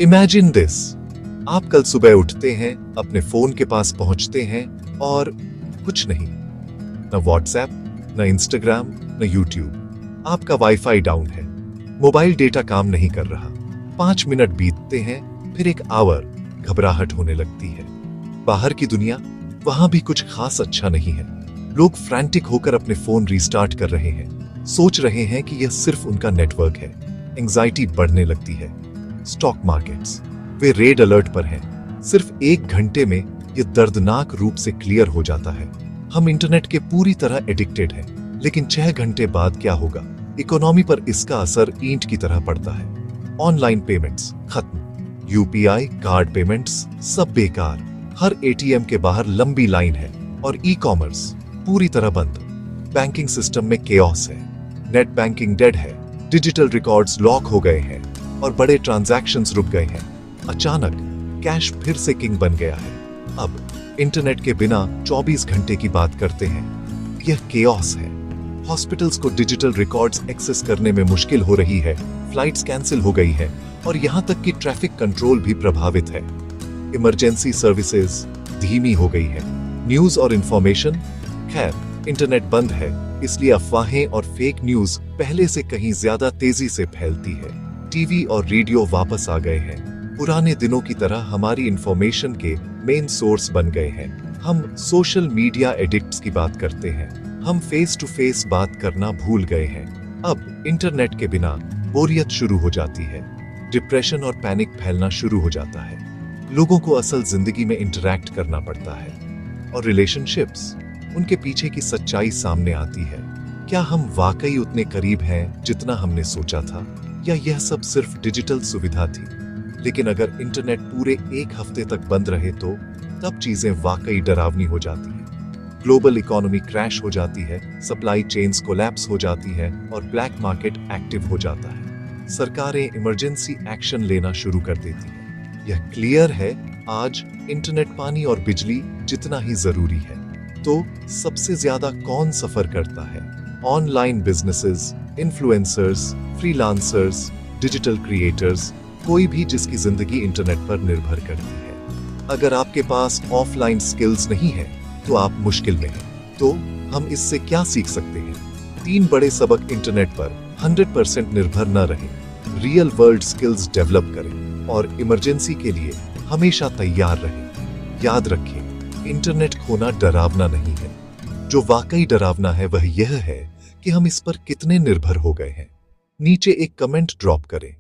Imagine this, आप कल सुबह उठते हैं, अपने फोन के पास पहुंचते हैं और कुछ नहीं, न व्हाट्सएप, न इंस्टाग्राम, न यूट्यूब। आपका वाईफाई डाउन है, मोबाइल डेटा काम नहीं कर रहा। 5 मिनट बीतते हैं, फिर 1 आवर, घबराहट होने लगती है। बाहर की दुनिया, वहां भी कुछ खास अच्छा नहीं है। लोग फ्रैंटिक होकर अपने फोन रीस्टार्ट कर रहे हैं, सोच रहे हैं कि यह सिर्फ उनका नेटवर्क है। एंजाइटी बढ़ने लगती है। स्टॉक मार्केट्स, वे रेड अलर्ट पर हैं। सिर्फ 1 घंटे में यह दर्दनाक रूप से क्लियर हो जाता है। हम इंटरनेट के पूरी तरह एडिक्टेड हैं, लेकिन 6 घंटे बाद क्या होगा? इकोनॉमी पर इसका असर ईंट की तरह पड़ता है। ऑनलाइन पेमेंट्स खत्म, यूपीआई, कार्ड पेमेंट्स सब बेकार। हर एटीएम के बाहर लंबी लाइन है और ई कॉमर्स पूरी तरह बंद। बैंकिंग सिस्टम में केओस है, नेट बैंकिंग डेड है, डिजिटल रिकॉर्ड्स लॉक हो गए हैं और बड़े ट्रांजैक्शंस रुक गए हैं। अचानक कैश फिर से किंग बन गया है। अब इंटरनेट के बिना 24 घंटे की बात करते हैं। यह केओस है। हॉस्पिटल्स को डिजिटल रिकॉर्ड्स एक्सेस करने में मुश्किल हो रही है, फ्लाइट्स कैंसिल हो गई है और यहां तक कि ट्रैफिक कंट्रोल भी प्रभावित है। इमरजेंसी सर्विसेज धीमी हो गई है। न्यूज और इंफॉर्मेशन, खैर इंटरनेट बंद है इसलिए अफवाहें और फेक न्यूज पहले से कहीं ज्यादा तेजी से फैलती है। टीवी और रेडियो वापस आ गए हैं। पुराने दिनों की तरह हमारी इंफॉर्मेशन के मेन सोर्स बन गए हैं। हम सोशल मीडिया एडिक्ट्स की बात करते हैं। हम फेस टू फेस बात करना भूल गए हैं। अब इंटरनेट के बिना बोरियत शुरू हो जाती है। डिप्रेशन और पैनिक फैलना शुरू हो जाता है। लोगों को असल जिंदगी में इंटरैक्ट करना पड़ता है और रिलेशनशिप्स, उनके पीछे की सच्चाई सामने आती है। क्या हम वाकई उतने करीब हैं जितना हमने सोचा था, या यह सब सिर्फ डिजिटल सुविधा थी? लेकिन अगर इंटरनेट पूरे 1 हफ्ते तक बंद रहे तो तब चीजें वाकई डरावनी हो जाती हैं। ग्लोबल इकोनॉमी क्रैश हो जाती है, सप्लाई चेन्स कोलैप्स हो जाती है और ब्लैक मार्केट एक्टिव हो जाता है। सरकारें इमरजेंसी एक्शन लेना शुरू कर देती हैं। यह क्लियर है, आज इंटरनेट पानी और बिजली जितना ही जरूरी है। तो सबसे ज्यादा कौन सफर करता है? Online businesses, influencers, freelancers, digital creators, कोई भी जिसकी जिंदगी इंटरनेट पर निर्भर करती है। अगर आपके पास ऑफलाइन स्किल्स नहीं है तो आप मुश्किल में हैं। तो हम इससे क्या सीख सकते हैं? 3 बड़े सबक इंटरनेट पर 100% निर्भर न रहें, रियल वर्ल्ड स्किल्स डेवलप करें और इमरजेंसी के लिए हमेशा तैयार रहें। याद रखें, इंटरनेट खोना डरावना नहीं है। जो वाकई डरावना है वह यह है कि हम इस पर कितने निर्भर हो गए हैं। नीचे एक कमेंट ड्रॉप करें।